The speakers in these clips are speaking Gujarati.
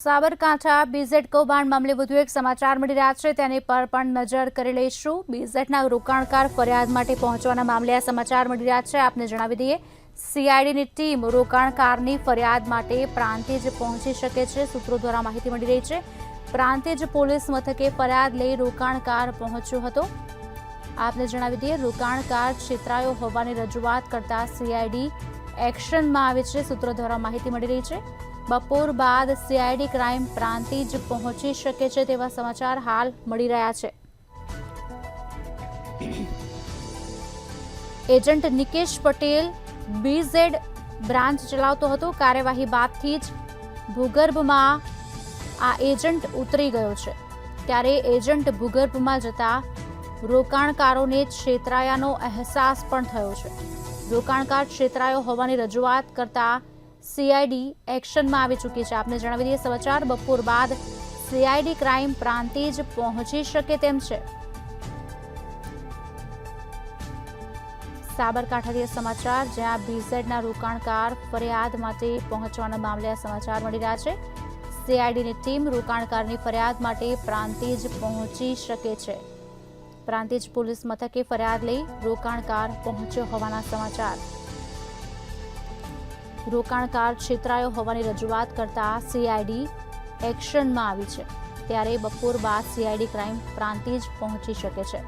સાબરકાંઠા બીઝેડ કૌભાંડ મામલે વધુ એક સમાચાર મળી રહ્યા છે, તેની પર પણ નજર કરી લઈશું। બીઝેડના રોકાણકાર ફરિયાદ માટે પહોંચવાના મામલે આ સમાચાર મળી રહ્યા છે। આપને જણાવી દઈએ, સીઆઈડીની ટીમ રોકાણકારની ફરિયાદ માટે પ્રાંતિજ પહોંચી શકે છે। સૂત્રો દ્વારા માહિતી મળી રહી છે, પ્રાંતિજ પોલીસ મથકે ફરિયાદ લઈ રોકાણકાર પહોંચ્યો હતો। આપને જણાવી દઈએ, રોકાણકાર છેતરાયો હોવાની રજૂઆત કરતા સીઆઈડી એક્શનમાં આવે છે। સૂત્રો દ્વારા માહિતી મળી રહી છે, બપોર બાદ સીઆઈડી ક્રાઇમ પ્રાંતિજ પહોંચી શકે છે તેવા સમાચાર હાલ મળી રહ્યા છે। Agent Nikesh Patel BZ branch ચલાવતો હતો। કાર્યવાહી બાદથી જ ભૂગર્ભમાં આ એજન્ટ ઉતરી ગયો છે, ત્યારે એજન્ટ ભૂગર્ભમાં જતા રોકાણકારોને છેતરાયાનો અહેસાસ પણ થયો છે। રોકાણકાર છેતરાયો હોવાની રજૂઆત કરતા સીઆઈડી એક્શનમાં આવી ચૂકી છે। આપને જણાવી દઈએ, સમાચાર બપોર બાદ સીઆઈડી ક્રાઇમ પ્રાંતિજ પહોંચી શકે તેમ છે। સાબરકાંઠાથી સમાચાર, જ્યાં બીઝેડના રોકાણકાર ફરિયાદ માટે પહોંચવાના મામલે આ સમાચાર મળી રહ્યા છે। સીઆઈડીની ટીમ રોકાણકારની ફરિયાદ માટે પ્રાંતિજ પહોંચી શકે છે। પ્રાંતિજ પોલીસ મથકે ફરિયાદ લઈ રોકાણકાર પહોંચ્યો હોવાના સમાચાર। રોકાણકાર છેતરાયો હોવાની રજૂઆત કરતા સીઆઈડી એક્શનમાં આવી છે, ત્યારે બપોર બાદ સીઆઈડી ક્રાઇમ પ્રાંતિજ પહોંચી શકે છે।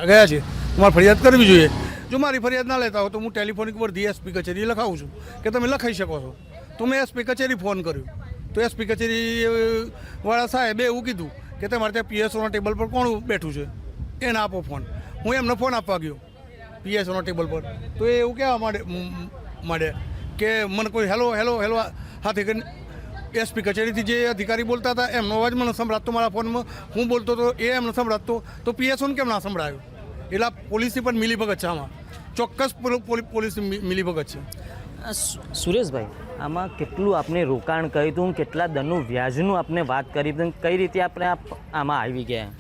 ગયા છે, તમારે ફરિયાદ કરવી જોઈએ। જો મારી ફરિયાદ ના લેતા હો તો હું ટેલિફોનિક પર ડીએસપી કચેરી લખાવું છું કે તમે લખાઈ શકો છો। તો મેં એસપી કચેરી ફોન કર્યો, તો એસપી કચેરી વાળા સાહેબે એવું કીધું કે તમારે ત્યાં પીએસઓના ટેબલ પર કોણ બેઠું છે એને આપો ફોન। હું એમને ફોન આપવા ગયો પીએસઓના ટેબલ પર, તો એ એવું કહેવા માંડે કે મને કોઈ હેલો હેલો હેલો હાથે કરીને એસપી કચેરીથી જે અધિકારી બોલતા હતા એમનો અવાજ મને સંભળાતો, મારા ફોનમાં હું બોલતો હતો એ એમને સંભળાતો, તો પીએસઓને કેમ ના સંભળાયો? એટલે પોલીસની પણ મિલીભગત છે આમાં, ચોક્કસ પોલીસની મિલીભગત છે। સુરેશભાઈ, આમાં કેટલું આપણે રોકાણ કર્યું હતું, કેટલા દરનું વ્યાજનું આપણે વાત કરી, કઈ રીતે આપણે આમાં આવી ગયા?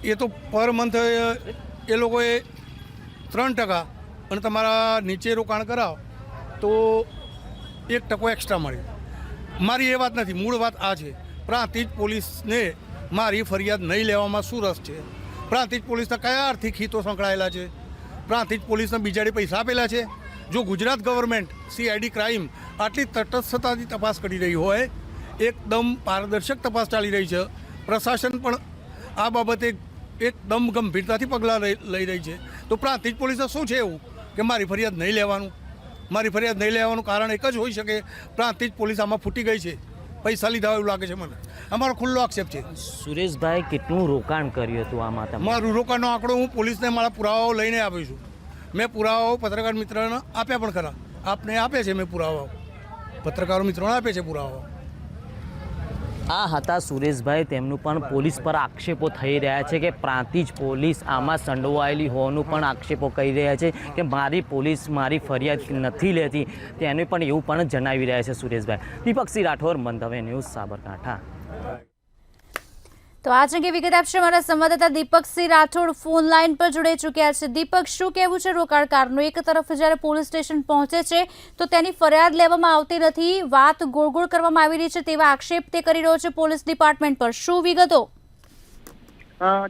એ તો પર મંથ એ લોકોએ 3% અને તમારા નીચે રોકાણ કરાવો તો 1% એક્સ્ટ્રા મળે। મારી એ વાત નથી, મૂળ વાત આ છે, પ્રાંતિજ પોલીસને મારી ફરિયાદ નહીં લેવામાં શું રસ છે? પ્રાંતિજ પોલીસના કયા આર્થિક હિતો સંકળાયેલા છે? પ્રાંતિજ પોલીસને બીજાડી પૈસા આપેલા છે? જો ગુજરાત ગવર્મેન્ટ સીઆઈડી ક્રાઇમ આટલી તટસ્થતાથી તપાસ કરી રહી હોય, એકદમ પારદર્શક તપાસ ચાલી રહી છે, પ્રશાસન પણ આ બાબતે એકદમ ગંભીરતાથી પગલાં લઈ રહી છે, તો પ્રાંતિજ પોલીસને શું છે એવું કે મારી ફરિયાદ નહીં લેવાનું? મારી ફરિયાદ નહીં લેવાનું કારણ એક જ હોઈ શકે, પ્રાંતિજ પોલીસ આમાં ફૂટી ગઈ છે, પૈસા લીધા એવું લાગે છે મને। અમારો ખુલ્લો આક્ષેપ છે। સુરેશભાઈ, કેટલું રોકાણ કર્યું હતું આમાં? મારું રોકાણનો આંકડો હું પોલીસને મારા પુરાવાઓ લઈને આપ્યો છું। મેં પુરાવાઓ પત્રકાર મિત્રોને આપ્યા પણ ખરા, આપને આપે છે, મેં પુરાવાઓ પત્રકારો મિત્રોને આપે છે પુરાવાઓ। આ હતા સુરેશભાઈ, તેમનું પણ પોલીસ પર આક્ષેપો થઈ રહ્યા છે કે પ્રાંતિજ પોલીસ આમાં સંડોવાયેલી હોવાનું પણ આક્ષેપો કહી રહ્યા છે કે મારી પોલીસ મારી ફરિયાદ નથી લેતી, તેને પણ એવું પણ જણાવી રહ્યા છે સુરેશભાઈ। દીપકસિંહ રાઠોડ, મંતવ્ય ન્યૂઝ, સાબરકાંઠા। તો આજ અંગે વિગત આપશે મારા સંવાદદાતા દીપકસિંહ રાઠોડ ફોન લાઈન પર જોડાઈ ચૂક્યા છે। દીપક, શું કહેવું છે રોકાણકારનું? એક તરફ જ્યારે પોલીસ સ્ટેશન પહોંચે છે તો તેની ફરિયાદ લેવામાં આવતી નથી, વાત ગોળ ગોળ કરવામાં આવી રહી છે તેવા આક્ષેપ તે કરી રહ્યો છે પોલીસ ડિપાર્ટમેન્ટ પર, શું વિગતો?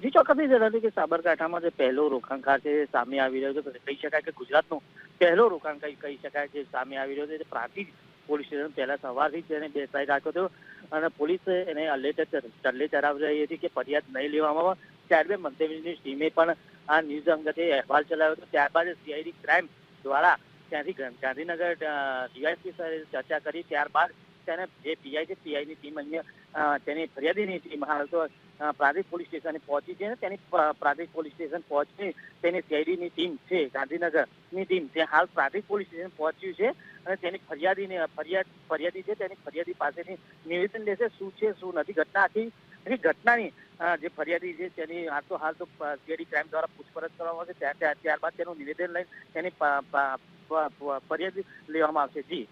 જી ચોક્કસથી જણાવી કે સાબરકાંઠામાં જે પહેલો રોકાણકાર છે સામે આવી રહ્યો છે, કહી શકાય કે ગુજરાતનો પહેલો રોકાણકાર કહી શકાય છે સામે આવી રહ્યો છે। પ્રાંતિજ પોલીસ સ્ટેશન પહેલા સવારથી જ તેને બેસાડી રાખ્યો હતો અને પોલીસ એને ચલ્લે ચરાવી રહી હતી કે ફરિયાદ નહીં લેવામાં આવે। ત્યારબાદ મંતવ્યની ટીમે પણ આ ન્યૂઝ અંગતે અહેવાલ ચલાવ્યો હતો। ત્યારબાદ સીઆઈડી ક્રાઇમ દ્વારા ત્યાંથી ગાંધીનગર ડીવાયએસપી સાથે ચર્ચા કરી, ત્યારબાદ તેને જે પીઆઈ છે પીઆઈની ટીમ અહીંયા તેની ફરિયાદીની ટીમ હાલ તો પ્રાદેશિક પોલીસ સ્ટેશને પહોંચી છે. તેની પ્રાદેશિક પોલીસ સ્ટેશન પહોંચી તેની સીઆઈડીની ટીમ છે ગાંધીનગરની ટીમ ત્યાં હાલ પ્રાદેશિક પોલીસ સ્ટેશન પહોંચ્યું છે અને તેની ફરિયાદી છે તેની ફરિયાદી પાસેથી નિવેદન લેશે શું છે શું નથી ઘટનાની જે ફરિયાદી છે તેની હાલ તો સીઆઈડી ક્રાઇમ દ્વારા પૂછપરછ કરવામાં આવશે. ત્યારબાદ તેનું નિવેદન લઈને તેની ફરિયાદ લેવામાં આવશે. જી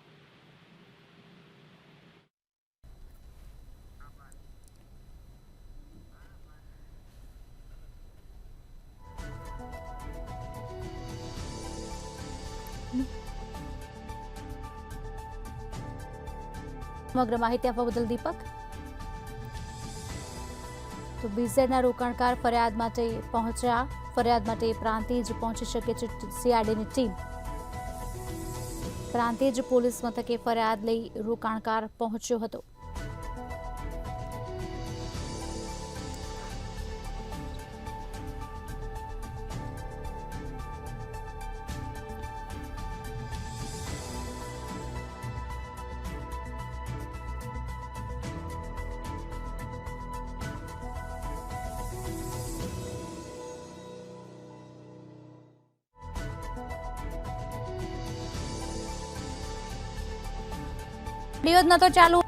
સમગ્ર માહિતી આપવા બદલ દીપક. તો બીઝેડના રોકાણકાર ફરિયાદ માટે પહોંચ્યા. ફરિયાદ માટે પ્રાંતિજ પહોંચી શકે છે સીઆઈડીની ટીમ. પ્રાંતિજ પોલીસ મથકે ફરિયાદ લઈ રોકાણકાર પહોંચ્યો હતો. વિડીયો જ નતો ચાલુ.